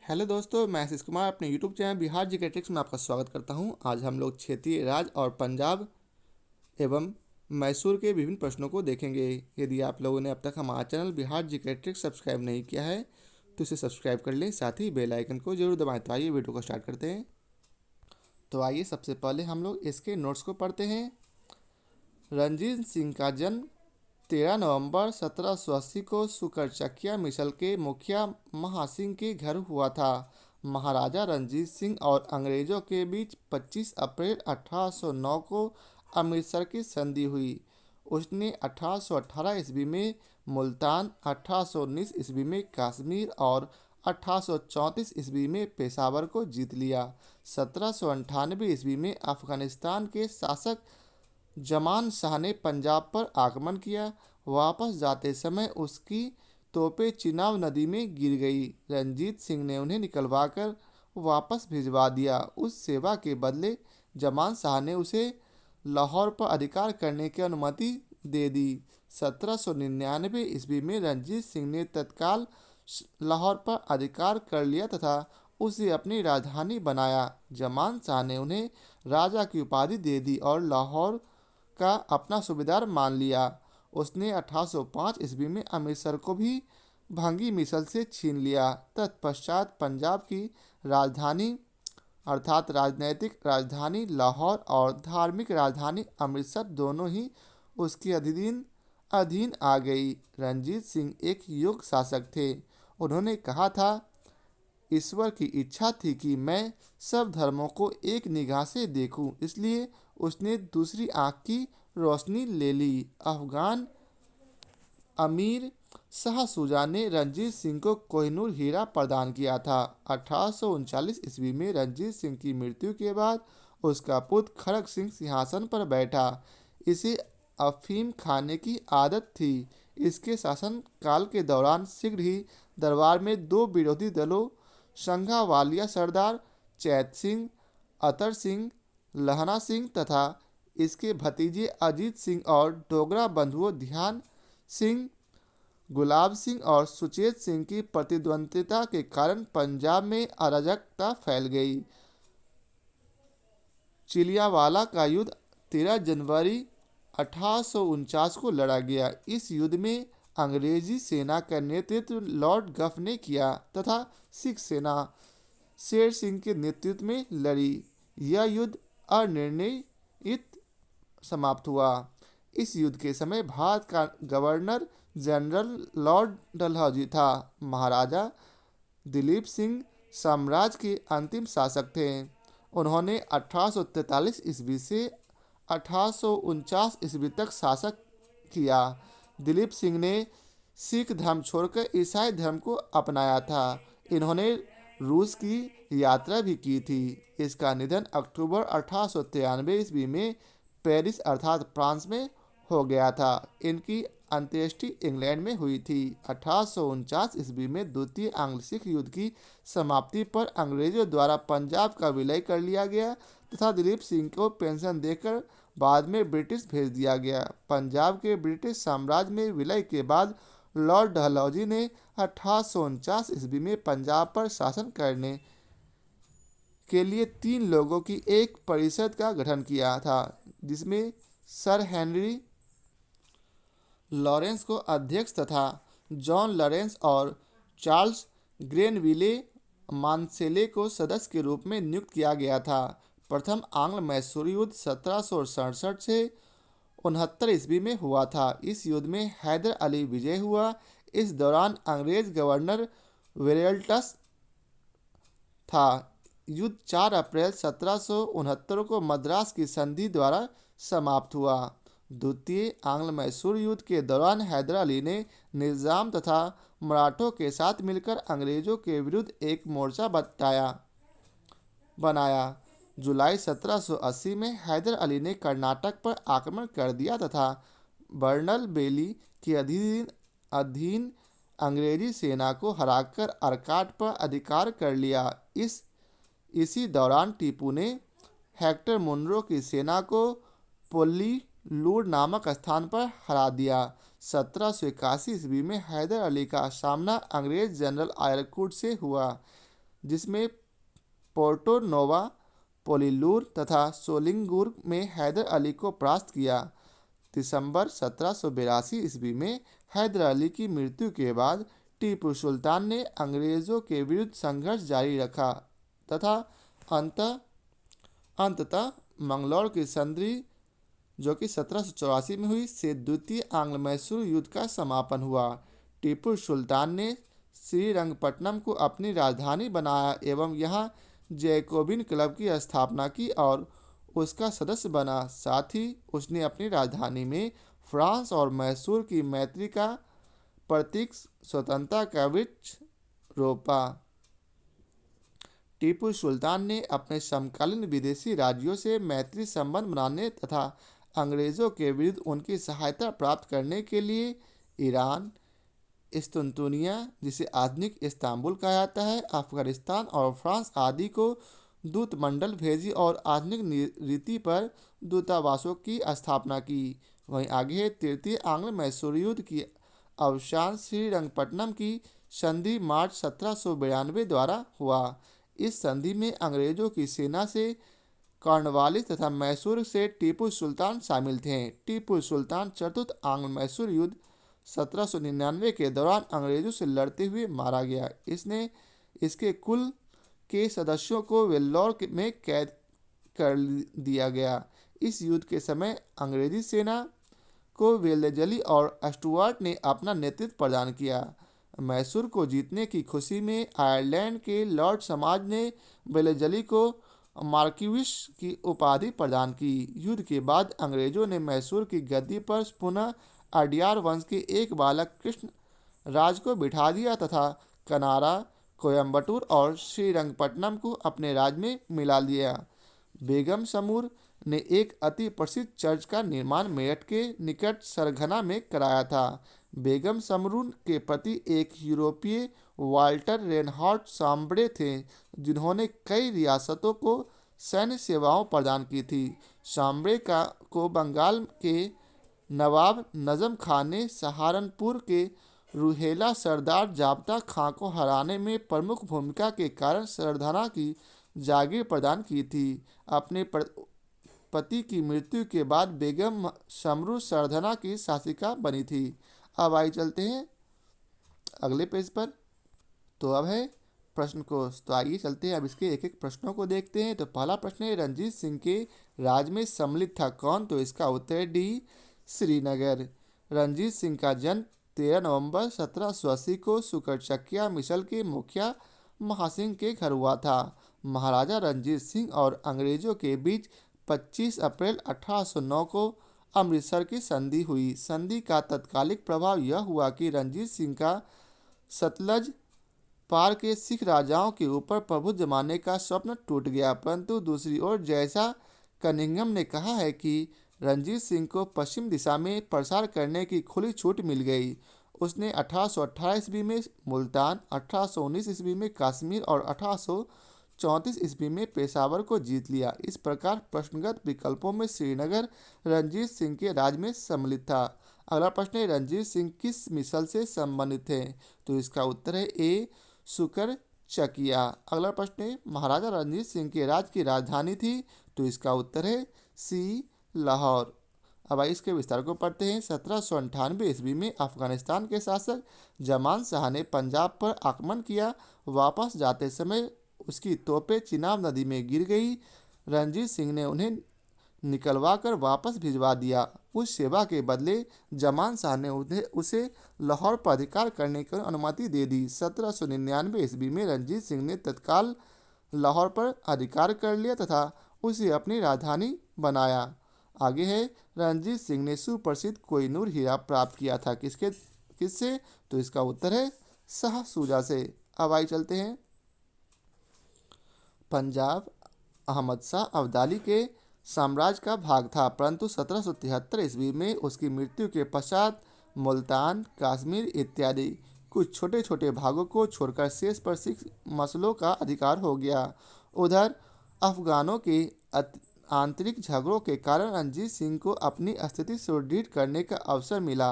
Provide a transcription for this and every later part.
Hello दोस्तों, मैं आशीष कुमार अपने यूट्यूब चैनल बिहार जी के ट्रिक्स में आपका स्वागत करता हूं। आज हम लोग क्षेत्रीय राज्य और पंजाब एवं मैसूर के विभिन्न प्रश्नों को देखेंगे। यदि आप लोगों ने अब तक हमारा चैनल बिहार जी के ट्रिक्स सब्सक्राइब नहीं किया है तो इसे सब्सक्राइब कर लें, साथ ही बेल आइकन को जरूर दबाएं। तो आइए वीडियो को स्टार्ट करते हैं। तो आइए सबसे पहले हम लोग इसके नोट्स को पढ़ते हैं। रंजीत सिंह का जन्म 13 नवंबर 1780 को सुकरचकिया मिसल के मुखिया महासिंह के घर हुआ था। महाराजा रंजीत सिंह और अंग्रेजों के बीच 25 अप्रैल 1809 को अमृतसर की संधि हुई। उसने 1818 ईस्वी में मुल्तान, 1819 ईस्वी में कश्मीर और 1834 ईस्वी में पेशावर को जीत लिया। 1798 ईस्वी में अफगानिस्तान के शासक जमान शाह ने पंजाब पर आक्रमण किया। वापस जाते समय उसकी तोपें चिनाब नदी में गिर गई। रंजीत सिंह ने उन्हें निकलवाकर वापस भिजवा दिया। उस सेवा के बदले जमान शाह ने उसे लाहौर पर अधिकार करने की अनुमति दे दी। 1799 ईस्वी में रंजीत सिंह ने तत्काल लाहौर पर अधिकार कर लिया तथा उसे अपनी राजधानी बनाया। जमान शाह ने उन्हें राजा की उपाधि दे दी और लाहौर का अपना सूबेदार मान लिया। उसने 1805 ईस्वी में अमृतसर को भी भंगी मिसल से छीन लिया। तत्पश्चात पंजाब की राजधानी अर्थात राजनैतिक राजधानी लाहौर और धार्मिक राजधानी अमृतसर दोनों ही उसके अधीन आ गई। रंजीत सिंह एक योग्य शासक थे। उन्होंने कहा था, ईश्वर की इच्छा थी कि मैं सब धर्मों को एक निगाह से देखूं, इसलिए उसने दूसरी आंख की रोशनी ले ली। अफगान अमीर शाह शुजा ने रंजीत सिंह को कोहिनूर हीरा प्रदान किया था। 1839 ईस्वी में रंजीत सिंह की मृत्यु के बाद उसका पुत्र खड़ग सिंह सिंहासन पर बैठा। इसे अफीम खाने की आदत थी। इसके शासन काल के दौरान शीघ्र ही दरबार में दो विरोधी दलों संघावालिया सरदार चैत सिंह, अतर सिंह, लहना सिंह तथा इसके भतीजे अजीत सिंह और डोगरा बंधुओं ध्यान सिंह, गुलाब सिंह और सुचेत सिंह की प्रतिद्वंद्विता के कारण पंजाब में अराजकता फैल गई। चिलियावाला का युद्ध 13 जनवरी 1849 को लड़ा गया। इस युद्ध में अंग्रेजी सेना का नेतृत्व लॉर्ड गफ ने किया तथा सिख सेना शेर सिंह के नेतृत्व में लड़ी। यह युद्ध अनिर्णित समाप्त हुआ। इस युद्ध के समय भारत का गवर्नर जनरल लॉर्ड डलहौजी था। महाराजा दिलीप सिंह साम्राज्य के अंतिम शासक थे। उन्होंने 1843 ईस्वी से 1849 ईस्वी तक शासक किया। दिलीप सिंह ने सिख धर्म छोड़कर ईसाई धर्म को अपनाया था। इन्होंने रूस की यात्रा भी की थी। इसका निधन अक्टूबर 1893 ईस्वी में पेरिस अर्थात फ्रांस में हो गया था। इनकी अंत्येष्टि इंग्लैंड में हुई थी। 1849 ईस्वी में द्वितीय आंग्ल सिख युद्ध की समाप्ति पर अंग्रेजों द्वारा पंजाब का विलय कर लिया गया तथा दिलीप सिंह को पेंशन देकर बाद में ब्रिटिश भेज दिया गया। पंजाब के ब्रिटिश साम्राज्य में विलय के बाद लॉर्ड डलहौजी ने 1849 ईस्वी में पंजाब पर शासन करने के लिए 3 लोगों की एक परिषद का गठन किया था, जिसमें सर हेनरी लॉरेंस को अध्यक्ष तथा जॉन लॉरेंस और चार्ल्स ग्रेनविले मानसेले को सदस्य के रूप में नियुक्त किया गया था। प्रथम आंग्ल मैसूर युद्ध 1767 से 69 ईस्वी में हुआ था। इस युद्ध में हैदर अली विजय हुआ। इस दौरान अंग्रेज गवर्नर वेरेल्टस था। युद्ध 4 अप्रैल 1769 को मद्रास की संधि द्वारा समाप्त हुआ। द्वितीय आंग्ल मैसूर युद्ध के दौरान हैदर अली ने निजाम तथा मराठों के साथ मिलकर अंग्रेजों के विरुद्ध एक मोर्चा बनाया। जुलाई 1780 में हैदर अली ने कर्नाटक पर आक्रमण कर दिया तथा बर्नल बेली के अधीन अंग्रेजी सेना को हराकर अरकाट पर अधिकार कर लिया। इसी दौरान टीपू ने हेक्टर मुनरो की सेना को पोल्लीलूर नामक स्थान पर हरा दिया। 1781 ईस्वी में हैदर अली का सामना अंग्रेज जनरल आयरकुट से हुआ, जिसमें पोर्टो नोवा, पोलिलूर तथा सोलिंगुर में हैदर अली को परास्त किया। दिसंबर 1782 ईस्वी में हैदर अली की मृत्यु के बाद टीपू सुल्तान ने अंग्रेज़ों के विरुद्ध संघर्ष जारी रखा तथा अंततः मंगलौर की संधि, जो कि 1784 में हुई, से द्वितीय आंग्ल मैसूर युद्ध का समापन हुआ। टीपू सुल्तान ने श्रीरंगपट्टनम को अपनी राजधानी बनाया एवं यहाँ जैकोबिन क्लब की स्थापना की और उसका सदस्य बना। साथ ही उसने अपनी राजधानी में फ्रांस और मैसूर की मैत्री का प्रतीक स्वतंत्रता का वृक्ष रोपा। टीपू सुल्तान ने अपने समकालीन विदेशी राज्यों से मैत्री संबंध बनाने तथा अंग्रेज़ों के विरुद्ध उनकी सहायता प्राप्त करने के लिए ईरान, इस्तुनतुनिया, जिसे आधुनिक इस्तांबुल कहा जाता है, अफगानिस्तान और फ्रांस आदि को दूतमंडल भेजी और आधुनिक रीति पर दूतावासों की स्थापना की। वहीं आगे तृतीय आंग्ल मैसूर युद्ध की अवसान श्रीरंगपट्टनम की संधि मार्च 1792 द्वारा हुआ। इस संधि में अंग्रेजों की सेना से कॉर्नवालिस तथा मैसूर से टीपू सुल्तान शामिल थे। टीपू सुल्तान चतुर्थ आंग्ल मैसूर युद्ध 1799 के दौरान अंग्रेजों से लड़ते हुए मारा गया। इसके कुल के सदस्यों को वेल्लोर में कैद कर दिया गया। इस युद्ध के समय अंग्रेजी सेना को वेल्लेजली और स्टुअर्ट ने अपना नेतृत्व प्रदान किया। मैसूर को जीतने की खुशी में आयरलैंड के लॉर्ड समाज ने वेल्लेजली को मार्क्विस की उपाधि प्रदान की। युद्ध के बाद अंग्रेजों ने मैसूर की गद्दी पर पुनः अडियार वंश के एक बालक कृष्ण राज को बिठा दिया तथा कनारा, कोयम्बटूर और श्रीरंगपट्टनम को अपने राज में मिला लिया। बेगम समूर ने एक अति प्रसिद्ध चर्च का निर्माण मेरठ के निकट सरगना में कराया था। बेगम समरून के पति एक यूरोपीय वाल्टर रेनहार्ड सांब्रे थे, जिन्होंने कई रियासतों को सैन्य सेवाओं प्रदान की थी। सांब्रे को बंगाल के नवाब नजम खान ने सहारनपुर के रूहेला सरदार जाब्ता खां को हराने में प्रमुख भूमिका के कारण सरधना की जागीर प्रदान की थी। अपने पति की मृत्यु के बाद बेगम समरू सरधना की शासिका बनी थी। अब आइए चलते हैं अगले पेज पर। तो अब है प्रश्न कोश। तो आइए चलते हैं अब इसके एक एक प्रश्नों को देखते हैं। तो पहला प्रश्न है, रणजीत सिंह के राज में सम्मिलित था कौन? तो इसका उत्तर है डी, श्रीनगर। रणजीत सिंह का जन्म 13 नवंबर 1780 को सुकरचकिया मिसल के मुखिया महासिंह के घर हुआ था। महाराजा रणजीत सिंह और अंग्रेजों के बीच 25 अप्रैल 1809 को अमृतसर की संधि हुई। संधि का तत्कालिक प्रभाव यह हुआ कि रणजीत सिंह का सतलज पार के सिख राजाओं के ऊपर प्रभुत्व जमाने का स्वप्न टूट गया। परंतु दूसरी ओर, जैसा कनिंघम ने कहा है कि रणजीत सिंह को पश्चिम दिशा में प्रसार करने की खुली छूट मिल गई। उसने 1818 ईस्वी में मुल्तान, 1819 ईस्वी में कश्मीर और 1834 ईस्वी में पेशावर को जीत लिया। इस प्रकार प्रश्नगत विकल्पों में श्रीनगर रणजीत सिंह के राज में सम्मिलित था। अगला प्रश्न है, रणजीत सिंह किस मिसल से संबंधित थे? तो इसका उत्तर है ए, सुकरचकिया। अगला प्रश्न है, महाराजा रणजीत सिंह के राज्य की राजधानी थी? तो इसका उत्तर है सी, लाहौर। अब आइए इसके विस्तार को पढ़ते हैं। 1798 ईस्वी में अफगानिस्तान के शासक जमान शाह ने पंजाब पर आक्रमण किया। वापस जाते समय उसकी तोपें चिनाब नदी में गिर गई। रणजीत सिंह ने उन्हें निकलवा कर वापस भिजवा दिया। उस सेवा के बदले जमान शाह ने उसे लाहौर पर अधिकार करने की अनुमति दे दी। 1799 ईस्वी में रणजीत सिंह ने तत्काल लाहौर पर अधिकार कर लिया तथा उसे अपनी राजधानी बनाया। आगे है, रणजीत सिंह ने सुप्रसिद्ध कोहिनूर हीरा प्राप्त किया था किससे? तो इसका उत्तर है शाह शुजा से। अब आइए चलते हैं। पंजाब अहमद शाह अब्दाली के साम्राज्य का भाग था, परंतु 1773 ईस्वी में उसकी मृत्यु के पश्चात मुल्तान, कश्मीर इत्यादि कुछ छोटे छोटे भागों को छोड़कर शेष पर सिख मसलों का अधिकार हो गया। उधर अफगानों के आंतरिक झगड़ों के कारण रणजीत सिंह को अपनी स्थिति सुदृढ़ करने का अवसर मिला।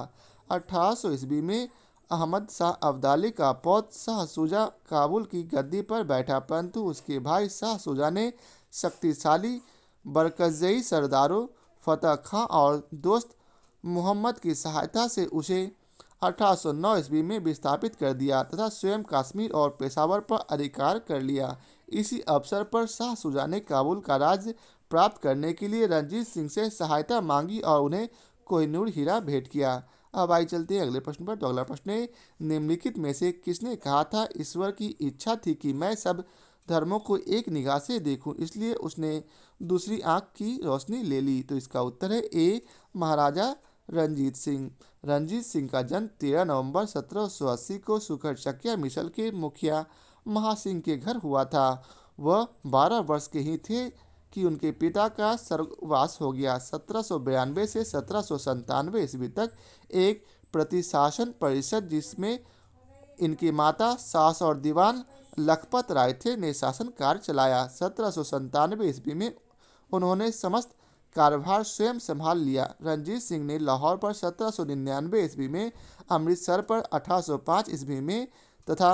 1800 ईस्वी में अहमद शाह अब्दाली का पौत्र शाह शुजा काबुल की गद्दी पर बैठा, परंतु उसके भाई शाह शुजा ने शक्तिशाली बरकज़ई सरदारों फतह खां और दोस्त मुहम्मद की सहायता से उसे 1809 ईस्वी में विस्थापित कर दिया तथा स्वयं कश्मीर और पेशावर पर अधिकार कर लिया। इसी अवसर पर शाह शुजा ने काबुल का राज्य प्राप्त करने के लिए रणजीत सिंह से सहायता मांगी और उन्हें कोहिनूर हीरा भेंट किया। अब आई चलते हैं अगले प्रश्न पर। तो अगला प्रश्न है, निम्नलिखित में से किसने कहा था ईश्वर की इच्छा थी कि मैं सब धर्मों को एक निगाह से देखूं, इसलिए उसने दूसरी आंख की रोशनी ले ली? तो इसका उत्तर है ए, महाराजा रणजीत सिंह। रणजीत सिंह का जन्म 13 नवंबर 1780 को सुखरचकिया मिसल के मुखिया महासिंह के घर हुआ था। वह 12 वर्ष के ही थे कि उनके पिता का स्वर्गवास हो गया। 1792 से 1797 ईस्वी तक एक प्रतिशासन परिषद जिसमें इनकी माता सास और दीवान लखपत राय थे ने शासन कार्य चलाया। 1797 ईस्वी में उन्होंने समस्त कार्यभार स्वयं संभाल लिया। रणजीत सिंह ने लाहौर पर 1799 ईस्वी में, अमृतसर पर 1805 ईस्वी में तथा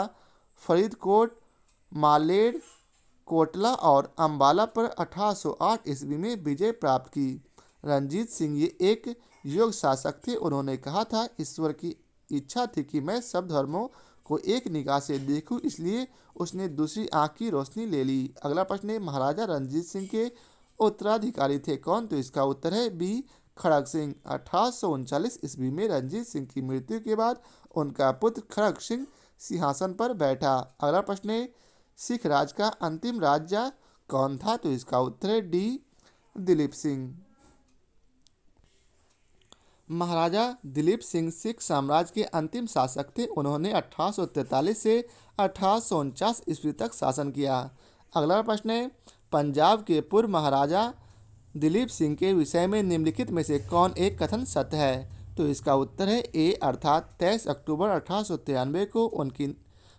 फरीदकोट, मालेर, कोटला और अम्बाला पर 1808 ईस्वी में विजय प्राप्त की। रणजीत सिंह ये एक योग्य शासक थे। उन्होंने कहा था, ईश्वर की इच्छा थी कि मैं सब धर्मों को एक निगाह से देखूं, इसलिए उसने दूसरी आंख की रोशनी ले ली। अगला प्रश्न है, महाराजा रणजीत सिंह के उत्तराधिकारी थे कौन? तो इसका उत्तर है बी, खड़ग सिंह। 1839 ईस्वी में रणजीत सिंह की मृत्यु के बाद उनका पुत्र खड़ग सिंह सिंहासन पर बैठा। अगला प्रश्न है, सिख राज का अंतिम राजा कौन था? तो इसका उत्तर है डी, दिलीप सिंह। महाराजा दिलीप सिंह सिख साम्राज्य के अंतिम शासक थे। उन्होंने 1843 से 1849 ईस्वी तक शासन किया। अगला प्रश्न है, पंजाब के पूर्व महाराजा दिलीप सिंह के विषय में निम्नलिखित में से कौन एक कथन सत्य है? तो इसका उत्तर है ए, अर्थात 23 अक्टूबर 1893 को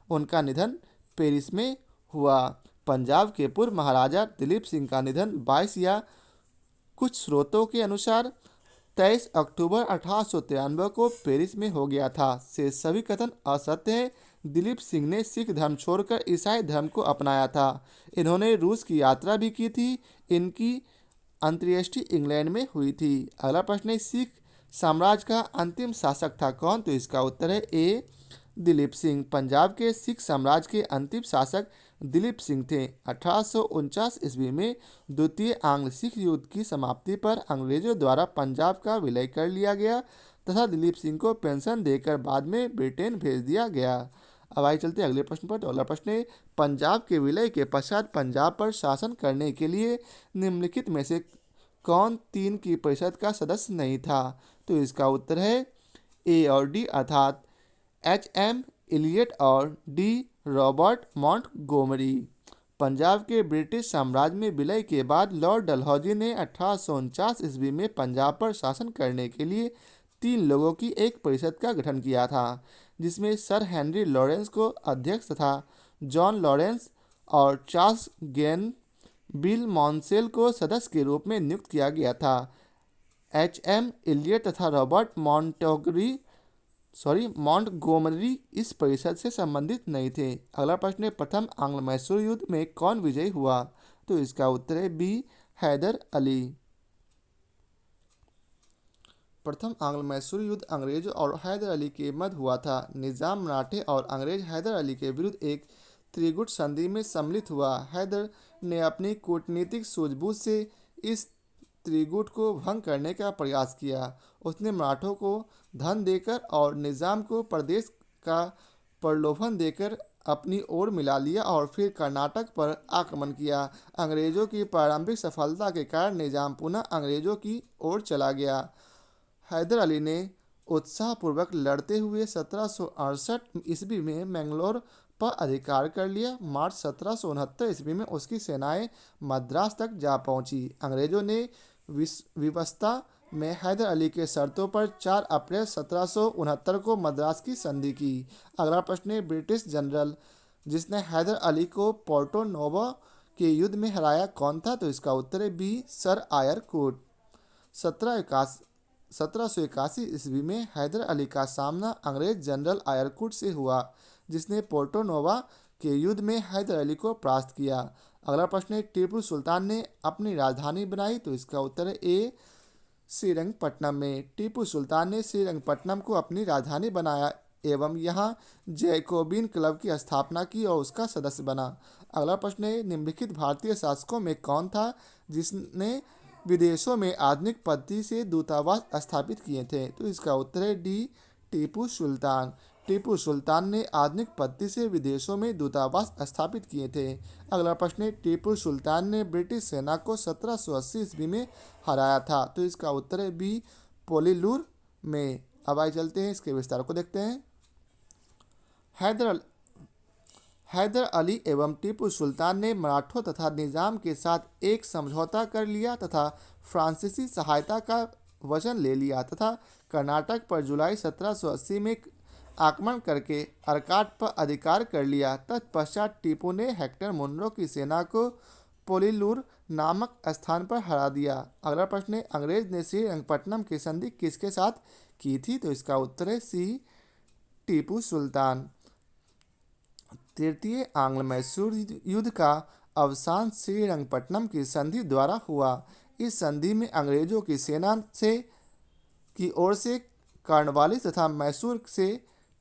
उनका निधन पेरिस में हुआ। पंजाब के पूर्व महाराजा दिलीप सिंह का निधन 22 या कुछ स्रोतों के अनुसार 23 अक्टूबर 1893 को पेरिस में हो गया था। से सभी कथन असत्य है। दिलीप सिंह ने सिख धर्म छोड़कर ईसाई धर्म को अपनाया था। इन्होंने रूस की यात्रा भी की थी। इनकी अंत्येष्टि इंग्लैंड में हुई थी। अगला प्रश्न है, सिख साम्राज्य का अंतिम शासक था कौन? तो इसका उत्तर है ए, दिलीप सिंह। पंजाब के सिख साम्राज्य के अंतिम शासक दिलीप सिंह थे। 1849 ईस्वी में द्वितीय आंग्ल सिख युद्ध की समाप्ति पर अंग्रेजों द्वारा पंजाब का विलय कर लिया गया तथा दिलीप सिंह को पेंशन देकर बाद में ब्रिटेन भेज दिया गया। अब आइए चलते अगले प्रश्न पर। तो अगला प्रश्न है, पंजाब के विलय के पश्चात पंजाब पर शासन करने के लिए निम्नलिखित में से कौन 3 की परिषद का सदस्य नहीं था? तो इसका उत्तर है ए और डी, अर्थात एच.एम. इलियट और डी, रॉबर्ट मॉन्टगोमरी। पंजाब के ब्रिटिश साम्राज्य में विलय के बाद लॉर्ड डलहौजी ने 1849 ईस्वी में पंजाब पर शासन करने के लिए 3 लोगों की एक परिषद का गठन किया था, जिसमें सर हेनरी लॉरेंस को अध्यक्ष तथा जॉन लॉरेंस और चार्ल्स गेन बिल मॉन्सेल को सदस्य के रूप में नियुक्त किया गया था। एच.एम. इलियट तथा रॉबर्ट मॉन्टगोमरी इस परिषद से संबंधित नहीं थे। अगला प्रश्न है, प्रथम आंग्ल मैसूर युद्ध में कौन विजयी हुआ? तो इसका उत्तर है बी, हैदर अली। प्रथम आंग्ल मैसूर युद्ध अंग्रेजों और हैदर अली के मध्य हुआ था। निजाम मराठे और अंग्रेज हैदर अली के विरुद्ध एक त्रिगुट संधि में सम्मिलित हुआ। हैदर ने अपनी कूटनीतिक सूझबूझ से इस त्रिगुट को भंग करने का प्रयास किया। उसने मराठों को धन देकर और निजाम को प्रदेश का प्रलोभन देकर अपनी ओर मिला लिया और फिर कर्नाटक पर आक्रमण किया। अंग्रेजों की प्रारंभिक सफलता के कारण निजाम पुनः अंग्रेजों की ओर चला गया। हैदर अली ने उत्साहपूर्वक लड़ते हुए 1768 ईस्वी में मैंगलोर पर अधिकार कर लिया। मार्च 1769 ईस्वी में उसकी सेनाएं मद्रास तक जा पहुंची। अंग्रेजों ने विवस्ता में हैदर अली के शर्तों पर 4 अप्रैल 1769 को मद्रास की संधि की। अगला प्रश्न है, ब्रिटिश जनरल जिसने हैदर अली को पोर्टो नोवो के युद्ध में हराया कौन था? तो इसका उत्तर है बी, सर आयर कूट। 1781 ईस्वी में हैदर अली का सामना अंग्रेज जनरल आयरकुट से हुआ, जिसने पोर्टो नोवा के युद्ध में हैदर अली को परास्त किया। अगला प्रश्न है, टीपू सुल्तान ने अपनी राजधानी बनाई, तो इसका उत्तर है ए श्रीरंगपट्टनम में। टीपू सुल्तान ने श्रीरंगपट्टनम को अपनी राजधानी बनाया एवं यहाँ जैकोबिन क्लब की स्थापना की और उसका सदस्य बना। अगला प्रश्न है, निम्नलिखित भारतीय शासकों में कौन था जिसने विदेशों में आधुनिक पद्धति से दूतावास स्थापित किए थे? तो इसका उत्तर है डी टीपू सुल्तान। टीपू सुल्तान ने आधुनिक पद्धति से विदेशों में दूतावास स्थापित किए थे। अगला प्रश्न है, टीपू सुल्तान ने ब्रिटिश सेना को 1780 ईस्वी में हराया था, तो इसका उत्तर है बी पोलीलूर में। अब आइए चलते हैं, इसके विस्तार को देखते हैं। हैदर अली एवं टीपू सुल्तान ने मराठों तथा निजाम के साथ एक समझौता कर लिया तथा फ्रांसीसी सहायता का वचन ले लिया तथा कर्नाटक पर जुलाई 1780 में आक्रमण करके अर्काट पर अधिकार कर लिया। तत्पश्चात टीपू ने हेक्टर मुनरो की सेना को पोलीलूर नामक स्थान पर हरा दिया। अगला प्रश्न है, अंग्रेज ने श्रीरंगपट्टनम की संधि किसके साथ की थी? तो इसका उत्तर है सी टीपू सुल्तान। तृतीय आंग्ल मैसूर युद्ध का अवसान श्रीरंगपट्टनम की संधि द्वारा हुआ। इस संधि में अंग्रेजों की सेना की ओर से कार्नवालिस तथा मैसूर से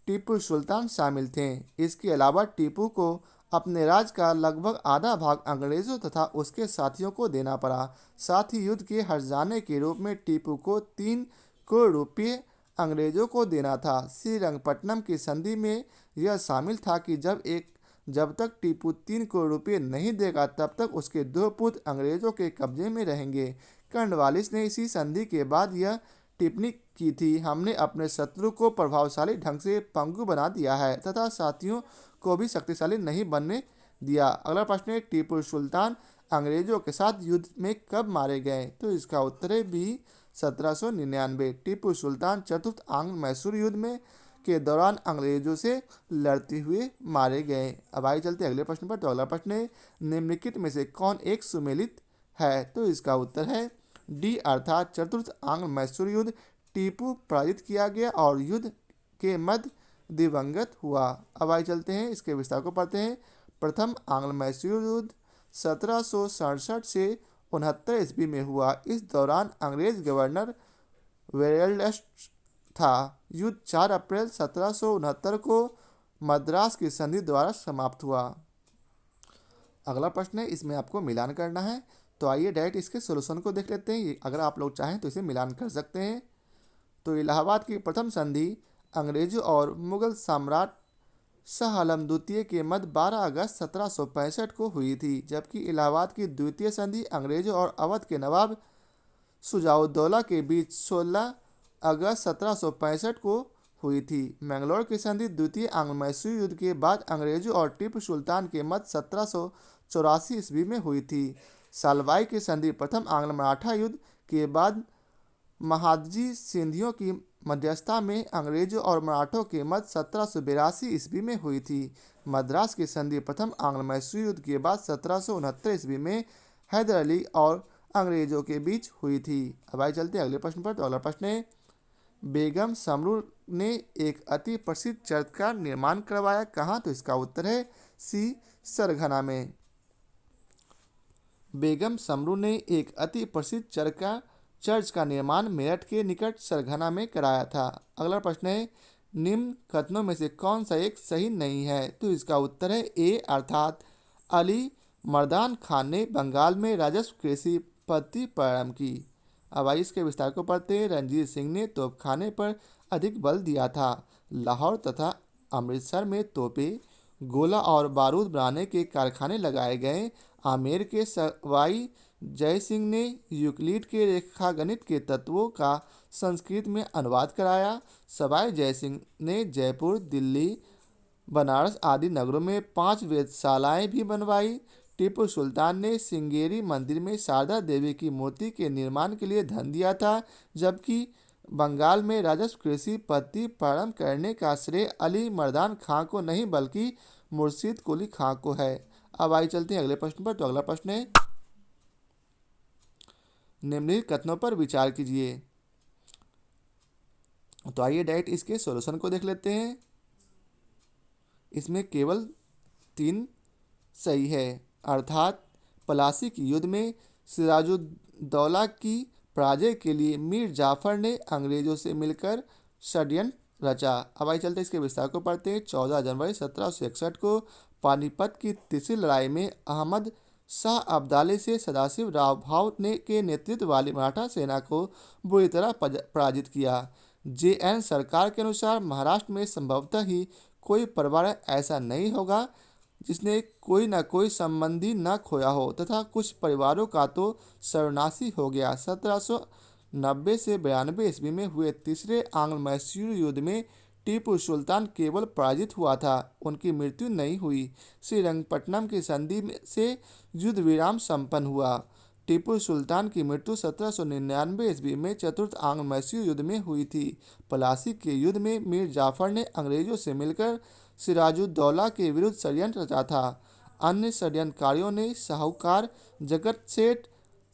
टीपू सुल्तान शामिल थे। इसके अलावा टीपू को अपने राज्य का लगभग आधा भाग अंग्रेजों तथा उसके साथियों को देना पड़ा। साथ ही युद्ध के हर्जाने के रूप में टीपू को 3 करोड़ रुपये अंग्रेजों को देना था। श्रीरंगपट्टनम की संधि में यह शामिल था कि जब तक टीपू 3 करोड़ रुपये नहीं देगा तब तक उसके 2 पुत्र अंग्रेजों के कब्जे में रहेंगे। कर्नवालिस ने इसी संधि के बाद यह टिप्पणी की थी, हमने अपने शत्रु को प्रभावशाली ढंग से पंगु बना दिया है तथा साथियों को भी शक्तिशाली नहीं बनने दिया। अगला प्रश्न है, टीपू सुल्तान अंग्रेजों के साथ युद्ध में कब मारे गए? तो इसका उत्तर है बी 1799। टीपू सुल्तान चतुर्थ आंग्ल मैसूर युद्ध में के दौरान अंग्रेजों से लड़ते हुए मारे गए। अब आइए चलते अगले प्रश्न पर। तो अगला प्रश्न है, निम्नलिखित में से कौन एक सुमेलित है? तो इसका उत्तर है डी अर्थात चतुर्थ आंग्ल मैसूर युद्ध। टीपू पराजित किया गया और युद्ध के मध्य दिवंगत हुआ। अब आइए चलते हैं, इसके विस्तार को पढ़ते हैं। प्रथम आंग्ल मैसूर युद्ध 1767 से 69 ईस्वी में हुआ। इस दौरान अंग्रेज गवर्नर वेरेल्स्ट था। युद्ध 4 अप्रैल 1769 को मद्रास की संधि द्वारा समाप्त हुआ। अगला प्रश्न है, इसमें आपको मिलान करना है। तो आइए डायरेक्ट इसके सोल्यूशन को देख लेते हैं। अगर आप लोग चाहें तो इसे मिलान कर सकते हैं। तो इलाहाबाद की प्रथम संधि अंग्रेजों और मुगल सम्राट शाह आलम द्वितीय के मध्य 12 अगस्त 1765 को हुई थी, जबकि इलाहाबाद की द्वितीय संधि अंग्रेजों और अवध के नवाब शुजाउद्दौला के बीच 16 अगस्त 1765 को हुई थी। मैंगलोर की संधि द्वितीय आंग्ल मैसूर युद्ध के बाद अंग्रेजों और टीपू सुल्तान के मध्य 1784 ईस्वी में हुई थी। सालवाई की संधि प्रथम आंग्ल मराठा युद्ध के बाद महादजी सिंधियों की मध्यस्थता में अंग्रेजों और मराठों के मध्य 1782 ईस्वी में हुई थी। मद्रास की संधि प्रथम आंग्ल मैसूर युद्ध के बाद 1769 ईस्वी में हैदर अली और अंग्रेजों के बीच हुई थी। अब आइए चलते हैं अगले प्रश्न पर। तो अगला प्रश्न है, बेगम समरू ने एक अति प्रसिद्ध चर्च का निर्माण करवाया कहाँ? तो इसका उत्तर है सी सरगना में। बेगम समरू ने एक अति प्रसिद्ध चर्च का निर्माण मेरठ के निकट सरगना में कराया था। अगला प्रश्न है, निम्न कथनों में से कौन सा एक सही नहीं है? तो इसका उत्तर है ए अर्थात अली मर्दान खान ने बंगाल में राजस्व कृषि पद्धति प्रारंभ की। अब आइए इसके विस्तार को पढ़ते हैं। रणजीत सिंह ने तोपखाने पर अधिक बल दिया था। लाहौर तथा अमृतसर में तोपें, गोला और बारूद बनाने के कारखाने लगाए गए। आमेर के सवाई जय सिंह ने यूक्लिड के रेखागणित के तत्वों का संस्कृत में अनुवाद कराया। सवाई जय सिंह ने जयपुर, दिल्ली, बनारस आदि नगरों में 5 वेधशालाएँ भी बनवाई। टीपू सुल्तान ने सिंगेरी मंदिर में शारदा देवी की मूर्ति के निर्माण के लिए धन दिया था, जबकि बंगाल में राजस्व कृषि पद्धति प्रारंभ करने का श्रेय अली मर्दान खां को नहीं बल्कि मुर्शिद कुली खां को है। अब आइए चलते हैं अगले प्रश्न पर। तो अगला प्रश्न है, निम्नलिखित कथनों पर विचार कीजिए। तो आइए डायरेक्ट इसके सॉल्यूशन को देख लेते हैं। इसमें केवल 3 सही है, अर्थात प्लासी के युद्ध में सिराजुद्दौला की पराजय के लिए मीर जाफर ने अंग्रेजों से मिलकर षड्यंत्र रचा। अब आइए चलते इसके विस्तार को पढ़ते हैं। 14 जनवरी 1761 को पानीपत की तीसरी लड़ाई में अहमद शाह अब्दाली से सदाशिव राव भाव ने के नेतृत्व वाली मराठा सेना को बुरी तरह पराजित किया। जेएन सरकार के अनुसार महाराष्ट्र में संभवतः ही कोई परिवार ऐसा नहीं होगा जिसने कोई न कोई संबंधी न खोया हो, तथा कुछ परिवारों का तो सर्वनाशी हो गया। 1790 से 92 ईस्वी में हुए तीसरे आंग्ल मैसूर युद्ध में टीपू सुल्तान केवल पराजित हुआ था, उनकी मृत्यु नहीं हुई। श्रीरंगपट्टनम की संधि से युद्ध विराम संपन्न हुआ। टीपू सुल्तान की मृत्यु 1799 ईस्वी में चतुर्थ आंग्ल मैसूर युद्ध में हुई थी। प्लासी के युद्ध में मीर जाफर ने अंग्रेजों से मिलकर सिराजुद्दौला के विरुद्ध षड्यंत्र रचा था। अन्य षड्यंत्रकारियों ने साहूकार जगत सेठ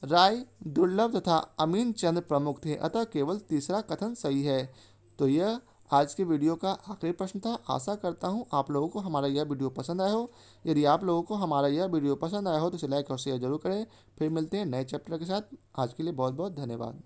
राय, दुर्लभ तथा अमीन चंद प्रमुख थे, अतः केवल तीसरा कथन सही है। तो यह आज के वीडियो का आखिरी प्रश्न था। आशा करता हूँ आप लोगों को हमारा यह वीडियो पसंद आया हो। यदि आप लोगों को हमारा यह वीडियो पसंद आया हो तो इसे लाइक और शेयर जरूर करें। फिर मिलते हैं नए चैप्टर के साथ। आज के लिए बहुत बहुत धन्यवाद।